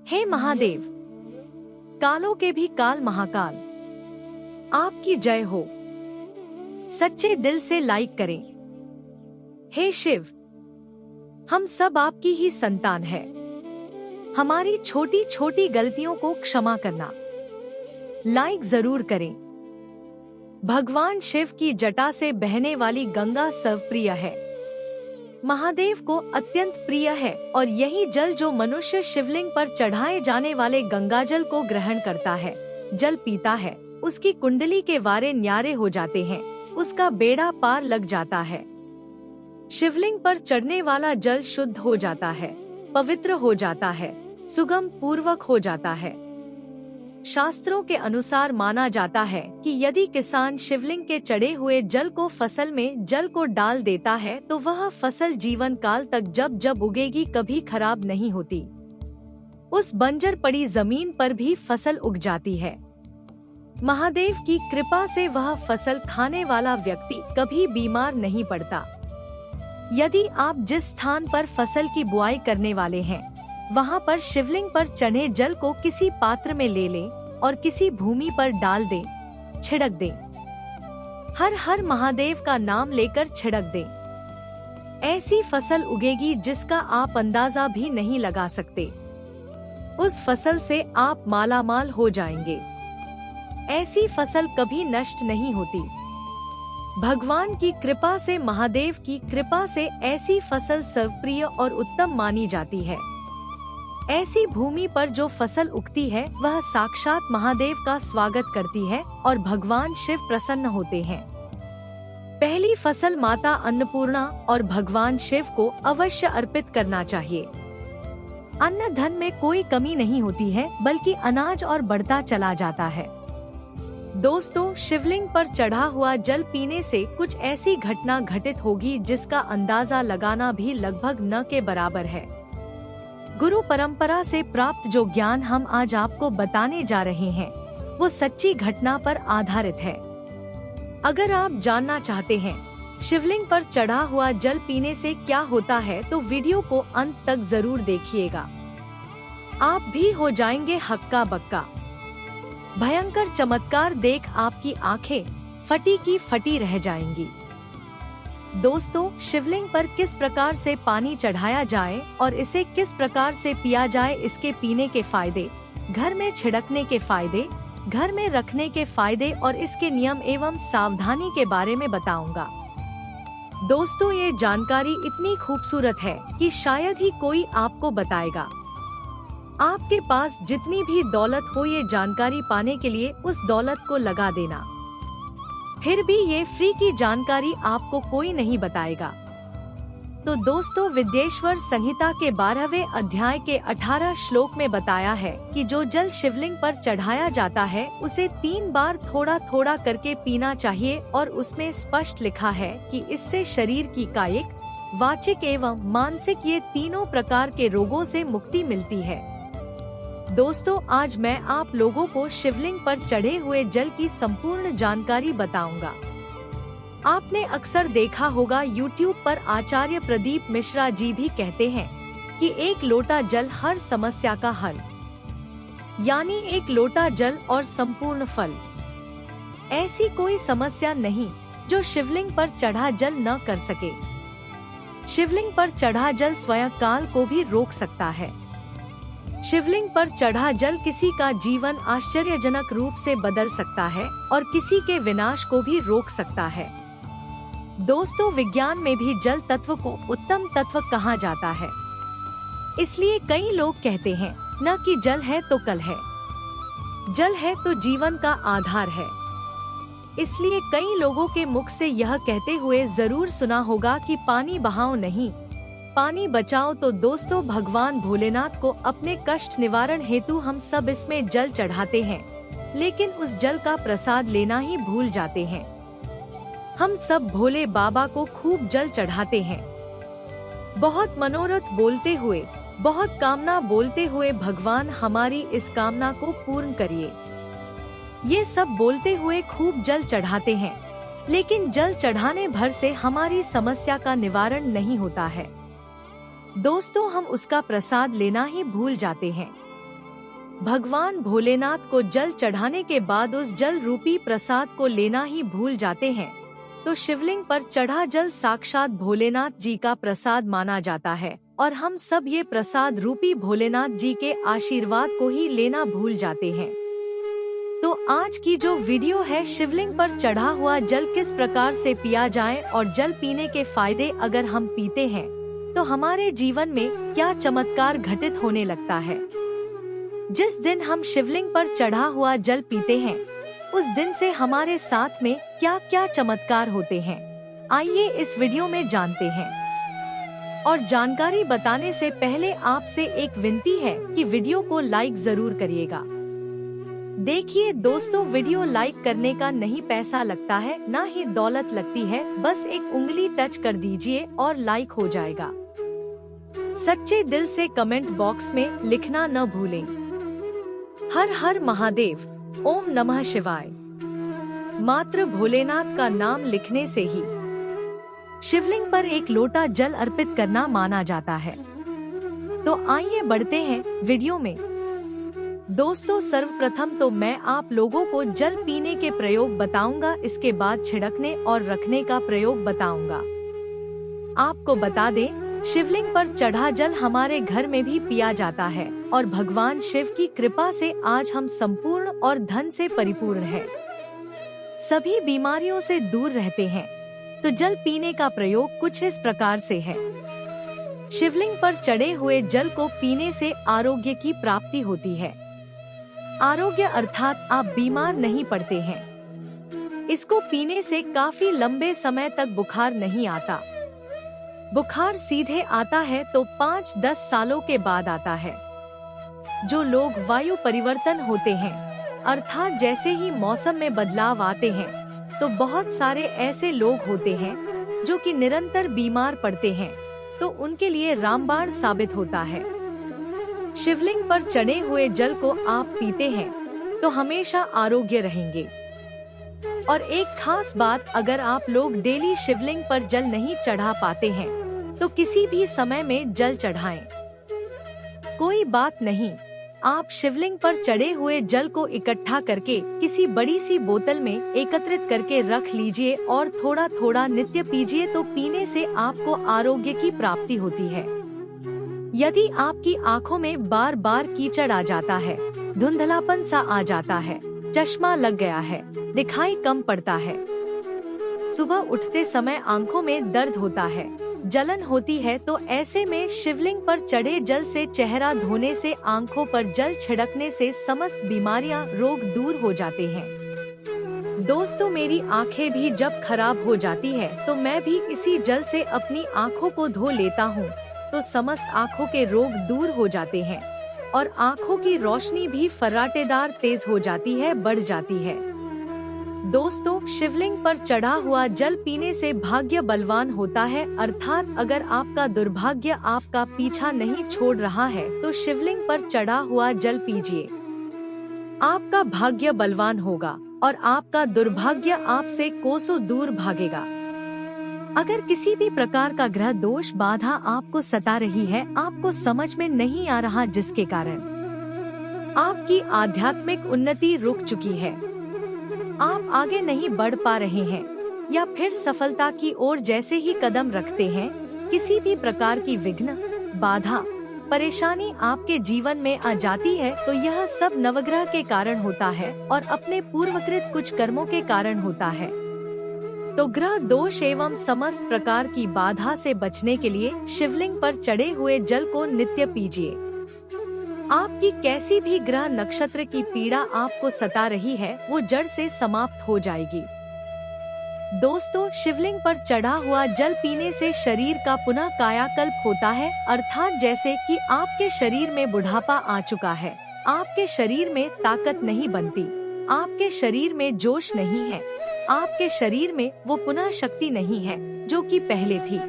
हे महादेव, कालों के भी काल महाकाल, आपकी जय हो। सच्चे दिल से लाइक करें। हे शिव, हम सब आपकी ही संतान है। हमारी छोटी छोटी गलतियों को क्षमा करना। लाइक जरूर करें। भगवान शिव की जटा से बहने वाली गंगा सर्वप्रिय है, महादेव को अत्यंत प्रिय है और यही जल जो मनुष्य शिवलिंग पर चढ़ाए जाने वाले गंगाजल को ग्रहण करता है, जल पीता है, उसकी कुंडली के वारे न्यारे हो जाते हैं, उसका बेड़ा पार लग जाता है। शिवलिंग पर चढ़ने वाला जल शुद्ध हो जाता है, पवित्र हो जाता है, सुगम पूर्वक हो जाता है। शास्त्रों के अनुसार माना जाता है कि यदि किसान शिवलिंग के चढ़े हुए जल को फसल में जल को डाल देता है तो वह फसल जीवन काल तक जब जब उगेगी कभी खराब नहीं होती। उस बंजर पड़ी जमीन पर भी फसल उग जाती है। महादेव की कृपा से वह फसल खाने वाला व्यक्ति कभी बीमार नहीं पड़ता। यदि आप जिस स्थान पर फसल की बुआई करने वाले हैं, वहाँ पर शिवलिंग पर चढ़े जल को किसी पात्र में ले लें और किसी भूमि पर डाल दें, छिड़क दें। हर हर महादेव का नाम लेकर छिड़क दें। ऐसी फसल उगेगी जिसका आप अंदाजा भी नहीं लगा सकते। उस फसल से आप मालामाल हो जाएंगे। ऐसी फसल कभी नष्ट नहीं होती। भगवान की कृपा से, महादेव की कृपा से ऐसी फसल सर्वप्रिय और उत्तम मानी जाती है। ऐसी भूमि पर जो फसल उगती है वह साक्षात महादेव का स्वागत करती है और भगवान शिव प्रसन्न होते हैं। पहली फसल माता अन्नपूर्णा और भगवान शिव को अवश्य अर्पित करना चाहिए। अन्न धन में कोई कमी नहीं होती है, बल्कि अनाज और बढ़ता चला जाता है। दोस्तों, शिवलिंग पर चढ़ा हुआ जल पीने से कुछ ऐसी घटना घटित होगी जिसका अंदाजा लगाना भी लगभग न के बराबर है। गुरु परंपरा से प्राप्त जो ज्ञान हम आज आपको बताने जा रहे हैं, वो सच्ची घटना पर आधारित है। अगर आप जानना चाहते हैं शिवलिंग पर चढ़ा हुआ जल पीने से क्या होता है, तो वीडियो को अंत तक जरूर देखिएगा। आप भी हो जाएंगे हक्का बक्का। भयंकर चमत्कार देख आपकी आंखें फटी की फटी रह जाएंगी। दोस्तों, शिवलिंग पर किस प्रकार से पानी चढ़ाया जाए और इसे किस प्रकार से पिया जाए, इसके पीने के फायदे, घर में छिड़कने के फायदे, घर में रखने के फायदे और इसके नियम एवं सावधानी के बारे में बताऊंगा। दोस्तों, ये जानकारी इतनी खूबसूरत है कि शायद ही कोई आपको बताएगा। आपके पास जितनी भी दौलत हो, ये जानकारी पाने के लिए उस दौलत को लगा देना। फिर भी ये फ्री की जानकारी आपको कोई नहीं बताएगा। तो दोस्तों, विद्येश्वर संहिता के 12वें अध्याय के 18 श्लोक में बताया है कि जो जल शिवलिंग पर चढ़ाया जाता है उसे 3 बार थोड़ा थोड़ा करके पीना चाहिए और उसमें स्पष्ट लिखा है कि इससे शरीर की कायिक, वाचिक एवं मानसिक ये तीनों प्रकार के रोगों से मुक्ति मिलती है। दोस्तों, आज मैं आप लोगों को शिवलिंग पर चढ़े हुए जल की संपूर्ण जानकारी बताऊंगा। आपने अक्सर देखा होगा YouTube पर आचार्य प्रदीप मिश्रा जी भी कहते हैं कि 1 लोटा जल हर समस्या का हल, यानी 1 लोटा जल और संपूर्ण फल। ऐसी कोई समस्या नहीं जो शिवलिंग पर चढ़ा जल न कर सके। शिवलिंग पर चढ़ा जल स्वयं काल को भी रोक सकता है। शिवलिंग पर चढ़ा जल किसी का जीवन आश्चर्यजनक रूप से बदल सकता है और किसी के विनाश को भी रोक सकता है। दोस्तों, विज्ञान में भी जल तत्व को उत्तम तत्व कहा जाता है। इसलिए कई लोग कहते हैं न कि जल है तो कल है, जल है तो जीवन का आधार है। इसलिए कई लोगों के मुख से यह कहते हुए जरूर सुना होगा कि पानी बहाओ नहीं, पानी बचाओ। तो दोस्तों, भगवान भोलेनाथ को अपने कष्ट निवारण हेतु हम सब इसमें जल चढ़ाते हैं, लेकिन उस जल का प्रसाद लेना ही भूल जाते हैं। हम सब भोले बाबा को खूब जल चढ़ाते हैं, बहुत मनोरथ बोलते हुए, बहुत कामना बोलते हुए, भगवान हमारी इस कामना को पूर्ण करिए। ये सब बोलते हुए खूब जल चढ़ाते हैं, लेकिन जल चढ़ाने भर से हमारी समस्या का निवारण नहीं होता है। दोस्तों, हम उसका प्रसाद लेना ही भूल जाते हैं। भगवान भोलेनाथ को जल चढ़ाने के बाद उस जल रूपी प्रसाद को लेना ही भूल जाते हैं, तो शिवलिंग पर चढ़ा जल साक्षात भोलेनाथ जी का प्रसाद माना जाता है और हम सब ये प्रसाद रूपी भोलेनाथ जी के आशीर्वाद को ही लेना भूल जाते हैं। तो आज की जो वीडियो है, शिवलिंग पर चढ़ा हुआ जल किस प्रकार से पिया जाए और जल पीने के फायदे अगर हम पीते हैं तो हमारे जीवन में क्या चमत्कार घटित होने लगता है। जिस दिन हम शिवलिंग पर चढ़ा हुआ जल पीते हैं उस दिन से हमारे साथ में क्या क्या चमत्कार होते हैं, आइए इस वीडियो में जानते हैं। और जानकारी बताने से पहले आपसे एक विनती है कि वीडियो को लाइक जरूर करिएगा। देखिए दोस्तों, वीडियो लाइक करने का नहीं पैसा लगता है ना ही दौलत लगती है, बस एक उंगली टच कर दीजिए और लाइक हो जाएगा। सच्चे दिल से कमेंट बॉक्स में लिखना न भूलें। हर हर महादेव, ओम नमः शिवाय। मात्र भोलेनाथ का नाम लिखने से ही शिवलिंग पर एक लोटा जल अर्पित करना माना जाता है। तो आइए बढ़ते हैं वीडियो में। दोस्तों, सर्वप्रथम तो मैं आप लोगों को जल पीने के प्रयोग बताऊंगा, इसके बाद छिड़कने और रखने का प्रयोग बताऊंगा। आपको बता दें, शिवलिंग पर चढ़ा जल हमारे घर में भी पिया जाता है और भगवान शिव की कृपा से आज हम संपूर्ण और धन से परिपूर्ण हैं। सभी बीमारियों से दूर रहते हैं। तो जल पीने का प्रयोग कुछ इस प्रकार से है। शिवलिंग पर चढ़े हुए जल को पीने से आरोग्य की प्राप्ति होती है। आरोग्य अर्थात आप बीमार नहीं पड़ते हैं। इसको पीने से काफी लंबे समय तक बुखार नहीं आता। बुखार सीधे आता है तो 5-10 सालों के बाद आता है। जो लोग वायु परिवर्तन होते हैं, अर्थात जैसे ही मौसम में बदलाव आते हैं, तो बहुत सारे ऐसे लोग होते हैं जो कि निरंतर बीमार पड़ते हैं, तो उनके लिए रामबाण साबित होता है। शिवलिंग पर चढ़े हुए जल को आप पीते हैं तो हमेशा आरोग्य रहेंगे। और एक खास बात, अगर आप लोग डेली शिवलिंग पर जल नहीं चढ़ा पाते हैं तो किसी भी समय में जल चढ़ाएं। कोई बात नहीं, आप शिवलिंग पर चढ़े हुए जल को इकट्ठा करके किसी बड़ी सी बोतल में एकत्रित करके रख लीजिए और थोड़ा थोड़ा नित्य पीजिए। तो पीने से आपको आरोग्य की प्राप्ति होती है। यदि आपकी आँखों में बार बार कीचड़ आ जाता है, धुंधलापन सा आ जाता है, चश्मा लग गया है, दिखाई कम पड़ता है, सुबह उठते समय आंखों में दर्द होता है, जलन होती है, तो ऐसे में शिवलिंग पर चढ़े जल से चेहरा धोने से, आंखों पर जल छिड़कने से समस्त बीमारियां, रोग दूर हो जाते हैं। दोस्तों, मेरी आंखें भी जब खराब हो जाती है तो मैं भी इसी जल से अपनी आंखों को धो लेता हूँ, तो समस्त आंखों के रोग दूर हो जाते हैं और आंखों की रोशनी भी फर्राटेदार तेज हो जाती है, बढ़ जाती है। दोस्तों, शिवलिंग पर चढ़ा हुआ जल पीने से भाग्य बलवान होता है, अर्थात अगर आपका दुर्भाग्य आपका पीछा नहीं छोड़ रहा है तो शिवलिंग पर चढ़ा हुआ जल पीजिए। आपका भाग्य बलवान होगा और आपका दुर्भाग्य आपसे कोसों दूर भागेगा। अगर किसी भी प्रकार का ग्रह दोष बाधा आपको सता रही है, आपको समझ में नहीं आ रहा, जिसके कारण आपकी आध्यात्मिक उन्नति रुक चुकी है, आप आगे नहीं बढ़ पा रहे हैं, या फिर सफलता की ओर जैसे ही कदम रखते हैं किसी भी प्रकार की विघ्न, बाधा, परेशानी आपके जीवन में आ जाती है, तो यह सब नवग्रह के कारण होता है और अपने पूर्वकृत कुछ कर्मों के कारण होता है। तो ग्रह दोष एवं समस्त प्रकार की बाधा से बचने के लिए शिवलिंग पर चढ़े हुए जल को नित्य पीजिए। आपकी कैसी भी ग्रह नक्षत्र की पीड़ा आपको सता रही है, वो जड़ से समाप्त हो जाएगी। दोस्तों, शिवलिंग पर चढ़ा हुआ जल पीने से शरीर का पुनः कायाकल्प होता है, अर्थात जैसे कि आपके शरीर में बुढ़ापा आ चुका है, आपके शरीर में ताकत नहीं बनती, आपके शरीर में जोश नहीं है, आपके शरीर में वो पुनः शक्ति नहीं है जो कि पहले थी।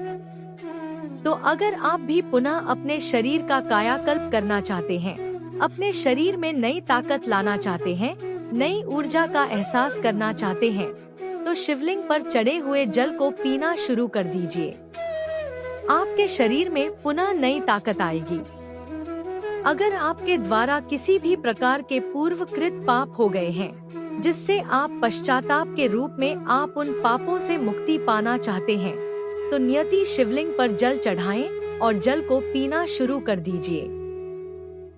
तो अगर आप भी पुनः अपने शरीर का कायाकल्प करना चाहते हैं, अपने शरीर में नई ताकत लाना चाहते हैं, नई ऊर्जा का एहसास करना चाहते हैं, तो शिवलिंग पर चढ़े हुए जल को पीना शुरू कर दीजिए। आपके शरीर में पुनः नई ताकत आएगी। अगर आपके द्वारा किसी भी प्रकार के पूर्वकृत पाप हो गए हैं, जिससे आप पश्चाताप के रूप में आप उन पापों से मुक्ति पाना चाहते हैं, तो नियति शिवलिंग पर जल चढ़ाएं और जल को पीना शुरू कर दीजिए।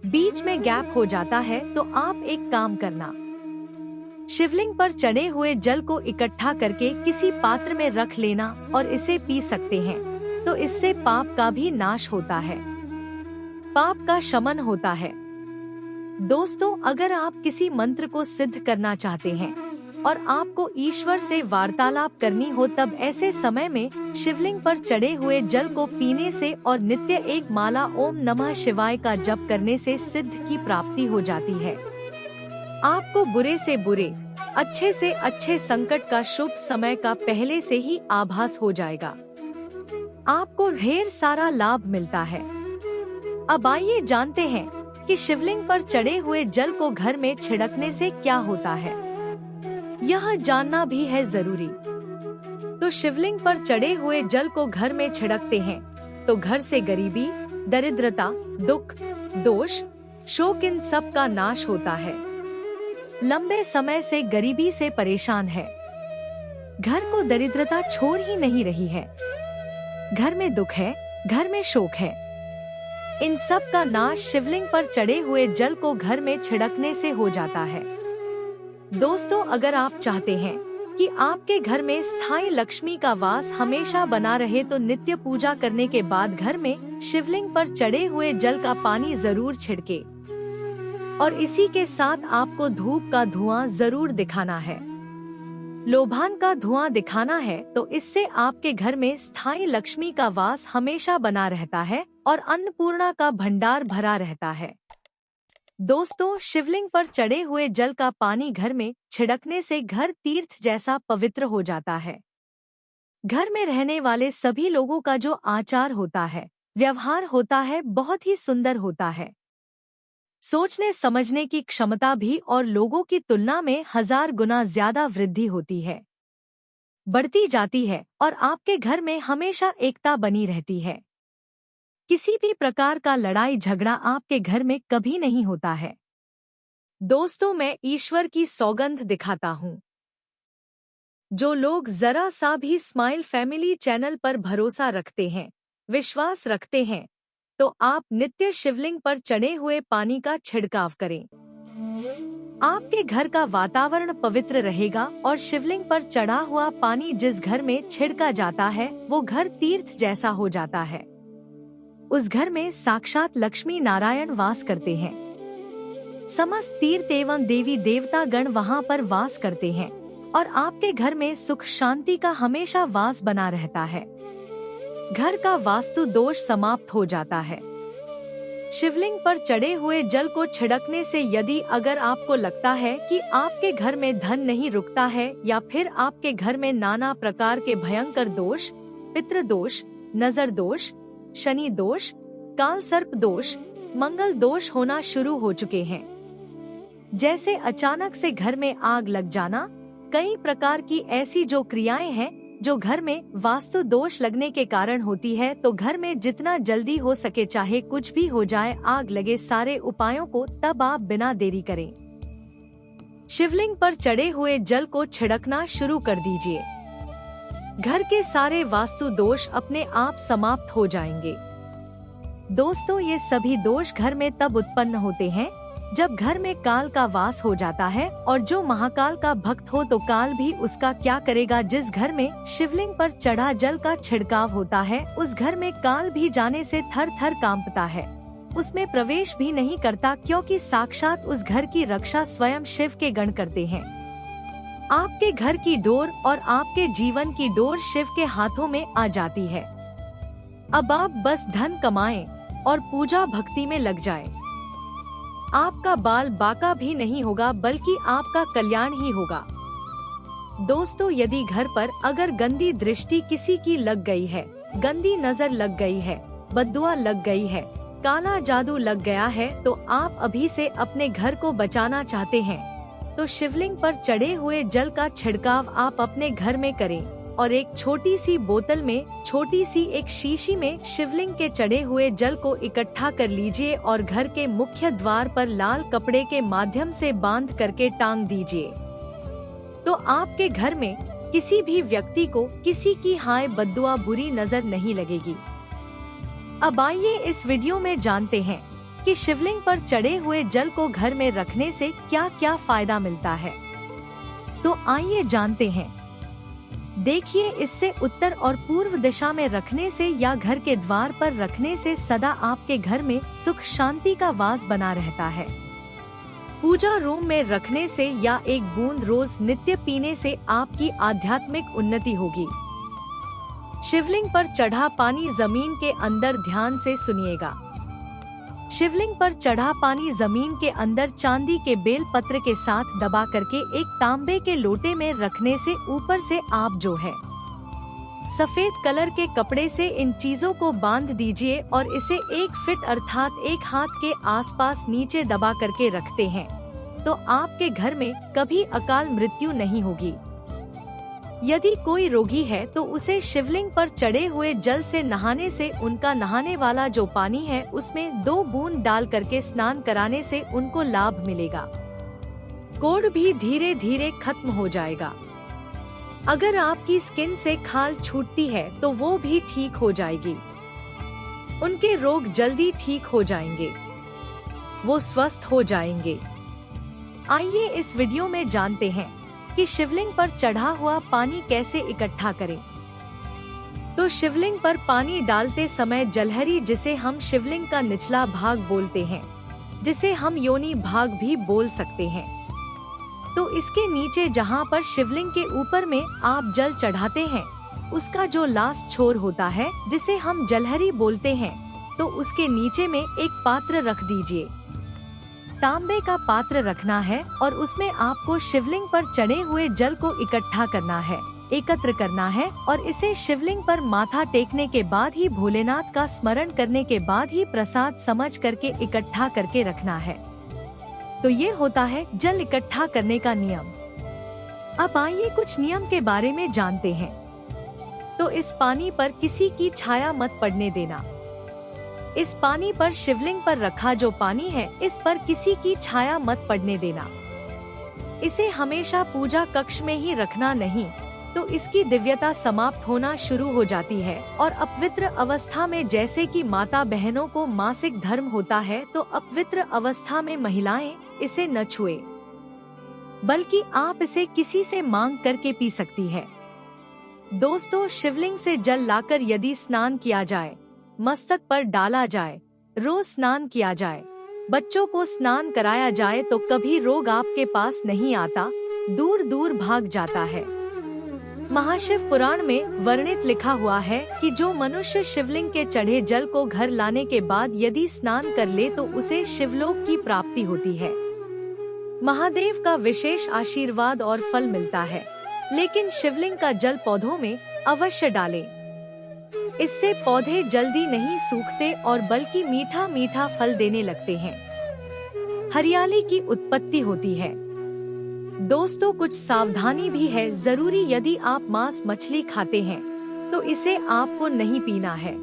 बीच में गैप हो जाता है तो आप एक काम करना, शिवलिंग पर चढ़े हुए जल को इकट्ठा करके किसी पात्र में रख लेना और इसे पी सकते हैं। तो इससे पाप का भी नाश होता है, पाप का शमन होता है। दोस्तों, अगर आप किसी मंत्र को सिद्ध करना चाहते हैं और आपको ईश्वर से वार्तालाप करनी हो, तब ऐसे समय में शिवलिंग पर चढ़े हुए जल को पीने से और नित्य एक माला ओम नमः शिवाय का जप करने से सिद्ध की प्राप्ति हो जाती है। आपको बुरे से बुरे, अच्छे से अच्छे संकट का शुभ समय का पहले से ही आभास हो जाएगा। आपको ढेर सारा लाभ मिलता है। अब आइए जानते हैं कि शिवलिंग पर चढ़े हुए जल को घर में छिड़कने से क्या होता है। यह जानना भी है जरूरी। तो शिवलिंग पर चढ़े हुए जल को घर में छिड़कते हैं तो घर से गरीबी, दरिद्रता, दुख, दोष, शोक इन सब का नाश होता है। लंबे समय से गरीबी से परेशान है, घर को दरिद्रता छोड़ ही नहीं रही है, घर में दुख है, घर में शोक है, इन सब का नाश शिवलिंग पर चढ़े हुए जल को घर में छिड़कने से हो जाता है। दोस्तों, अगर आप चाहते हैं कि आपके घर में स्थायी लक्ष्मी का वास हमेशा बना रहे, तो नित्य पूजा करने के बाद घर में शिवलिंग पर चढ़े हुए जल का पानी जरूर छिड़के और इसी के साथ आपको धूप का धुआं जरूर दिखाना है, लोबान का धुआं दिखाना है। तो इससे आपके घर में स्थायी लक्ष्मी का वास हमेशा बना रहता है और अन्नपूर्णा का भंडार भरा रहता है। दोस्तों, शिवलिंग पर चढ़े हुए जल का पानी घर में छिड़कने से घर तीर्थ जैसा पवित्र हो जाता है। घर में रहने वाले सभी लोगों का जो आचार होता है, व्यवहार होता है, बहुत ही सुंदर होता है। सोचने समझने की क्षमता भी और लोगों की तुलना में 1000 गुना ज्यादा वृद्धि होती है, बढ़ती जाती है और आपके घर में हमेशा एकता बनी रहती है। किसी भी प्रकार का लड़ाई झगड़ा आपके घर में कभी नहीं होता है। दोस्तों, मैं ईश्वर की सौगंध दिखाता हूँ, जो लोग जरा सा भी स्माइल फैमिली चैनल पर भरोसा रखते हैं, विश्वास रखते हैं, तो आप नित्य शिवलिंग पर चढ़े हुए पानी का छिड़काव करें। आपके घर का वातावरण पवित्र रहेगा और शिवलिंग पर चढ़ा हुआ पानी जिस घर में छिड़का जाता है वो घर तीर्थ जैसा हो जाता है। उस घर में साक्षात लक्ष्मी नारायण वास करते हैं। समस्त तीर्थ एवं देवी देवता गण वहाँ पर वास करते हैं और आपके घर में सुख शांति का हमेशा वास बना रहता है। घर का वास्तु दोष समाप्त हो जाता है। शिवलिंग पर चढ़े हुए जल को छिड़कने से यदि अगर आपको लगता है कि आपके घर में धन नहीं रुकता है या फिर आपके घर में नाना प्रकार के भयंकर दोष, पितृ दोष, नजर दोष, शनि दोष, काल सर्प दोष, मंगल दोष होना शुरू हो चुके हैं, जैसे अचानक से घर में आग लग जाना, कई प्रकार की ऐसी जो क्रियाएं हैं जो घर में वास्तु दोष लगने के कारण होती है, तो घर में जितना जल्दी हो सके चाहे कुछ भी हो जाए, आग लगे, सारे उपायों को तब आप बिना देरी करें शिवलिंग पर चढ़े हुए जल को छिड़कना शुरू कर दीजिए। घर के सारे वास्तु दोष अपने आप समाप्त हो जाएंगे। दोस्तों, ये सभी दोष घर में तब उत्पन्न होते हैं जब घर में काल का वास हो जाता है, और जो महाकाल का भक्त हो तो काल भी उसका क्या करेगा। जिस घर में शिवलिंग पर चढ़ा जल का छिड़काव होता है उस घर में काल भी जाने से थर थर कांपता है, उसमें प्रवेश भी नहीं करता, क्योंकि साक्षात उस घर की रक्षा स्वयं शिव के गण करते हैं। आपके घर की डोर और आपके जीवन की डोर शिव के हाथों में आ जाती है। अब आप बस धन कमाएं और पूजा भक्ति में लग जाएं। आपका बाल बाका भी नहीं होगा, बल्कि आपका कल्याण ही होगा। दोस्तों, यदि घर पर अगर गंदी दृष्टि किसी की लग गई है, गंदी नजर लग गई है, बद्दुआ लग गई है, काला जादू लग गया है, तो आप अभी से अपने घर को बचाना चाहते हैं तो शिवलिंग पर चढ़े हुए जल का छिड़काव आप अपने घर में करें और एक छोटी सी बोतल में छोटी सी एक शीशी में शिवलिंग के चढ़े हुए जल को इकट्ठा कर लीजिए और घर के मुख्य द्वार पर लाल कपड़े के माध्यम से बांध करके टांग दीजिए। तो आपके घर में किसी भी व्यक्ति को किसी की हाय बद्दुआ बुरी नजर नहीं लगेगी। अब आइए इस वीडियो में जानते हैं कि शिवलिंग पर चढ़े हुए जल को घर में रखने से क्या क्या फायदा मिलता है। तो आइए जानते हैं। देखिए, इससे उत्तर और पूर्व दिशा में रखने से या घर के द्वार पर रखने से सदा आपके घर में सुख शांति का वास बना रहता है। पूजा रूम में रखने से या एक बूंद रोज नित्य पीने से आपकी आध्यात्मिक उन्नति होगी। शिवलिंग पर चढ़ा पानी जमीन के अंदर ध्यान से सुनिएगा। शिवलिंग पर चढ़ा पानी जमीन के अंदर चांदी के बेल पत्र के साथ दबा करके एक तांबे के लोटे में रखने से ऊपर से आप जो है सफेद कलर के कपड़े से इन चीजों को बांध दीजिए और इसे 1 फीट अर्थात 1 हाथ के आसपास नीचे दबा करके रखते हैं तो आपके घर में कभी अकाल मृत्यु नहीं होगी। यदि कोई रोगी है तो उसे शिवलिंग पर चढ़े हुए जल से नहाने से उनका नहाने वाला जो पानी है उसमें 2 बूंद डाल करके स्नान कराने से उनको लाभ मिलेगा। कोढ़ भी धीरे धीरे खत्म हो जाएगा। अगर आपकी स्किन से खाल छूटती है तो वो भी ठीक हो जाएगी। उनके रोग जल्दी ठीक हो जाएंगे, वो स्वस्थ हो जाएंगे। आइए इस वीडियो में जानते हैं कि शिवलिंग पर चढ़ा हुआ पानी कैसे इकट्ठा करें। तो शिवलिंग पर पानी डालते समय जलहरी, जिसे हम शिवलिंग का निचला भाग बोलते हैं, जिसे हम योनि भाग भी बोल सकते हैं, तो इसके नीचे जहां पर शिवलिंग के ऊपर में आप जल चढ़ाते हैं उसका जो लास्ट छोर होता है जिसे हम जलहरी बोलते हैं, तो उसके नीचे में एक पात्र रख दीजिए। तांबे का पात्र रखना है और उसमें आपको शिवलिंग पर चढ़े हुए जल को इकट्ठा करना है, एकत्र करना है और इसे शिवलिंग पर माथा टेकने के बाद ही भोलेनाथ का स्मरण करने के बाद ही प्रसाद समझ करके इकट्ठा करके रखना है। तो ये होता है जल इकट्ठा करने का नियम। अब आइए कुछ नियम के बारे में जानते हैं। तो इस पानी पर किसी की छाया मत पड़ने देना। इस पानी पर शिवलिंग पर रखा जो पानी है इस पर किसी की छाया मत पड़ने देना। इसे हमेशा पूजा कक्ष में ही रखना नहीं तो इसकी दिव्यता समाप्त होना शुरू हो जाती है और अपवित्र अवस्था में, जैसे कि माता बहनों को मासिक धर्म होता है, तो अपवित्र अवस्था में महिलाएं इसे न छुए, बल्कि आप इसे किसी से मांग करके पी सकती है। दोस्तों, शिवलिंग से जल लाकर यदि स्नान किया जाए, मस्तक पर डाला जाए, रोज स्नान किया जाए, बच्चों को स्नान कराया जाए तो कभी रोग आपके पास नहीं आता, दूर दूर भाग जाता है। महाशिव पुराण में वर्णित लिखा हुआ है कि जो मनुष्य शिवलिंग के चढ़े जल को घर लाने के बाद यदि स्नान कर ले तो उसे शिवलोक की प्राप्ति होती है। महादेव का विशेष आशीर्वाद और फल मिलता है। लेकिन शिवलिंग का जल पौधों में अवश्य डालें। इससे पौधे जल्दी नहीं सूखते और बल्कि मीठा मीठा फल देने लगते हैं। हरियाली की उत्पत्ति होती है। दोस्तों, कुछ सावधानी भी है जरूरी। यदि आप मांस मछली खाते हैं तो इसे आपको नहीं पीना है।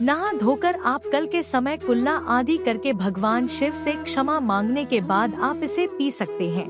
नहा धोकर आप कल के समय कुल्ला आदि करके भगवान शिव से क्षमा मांगने के बाद आप इसे पी सकते हैं।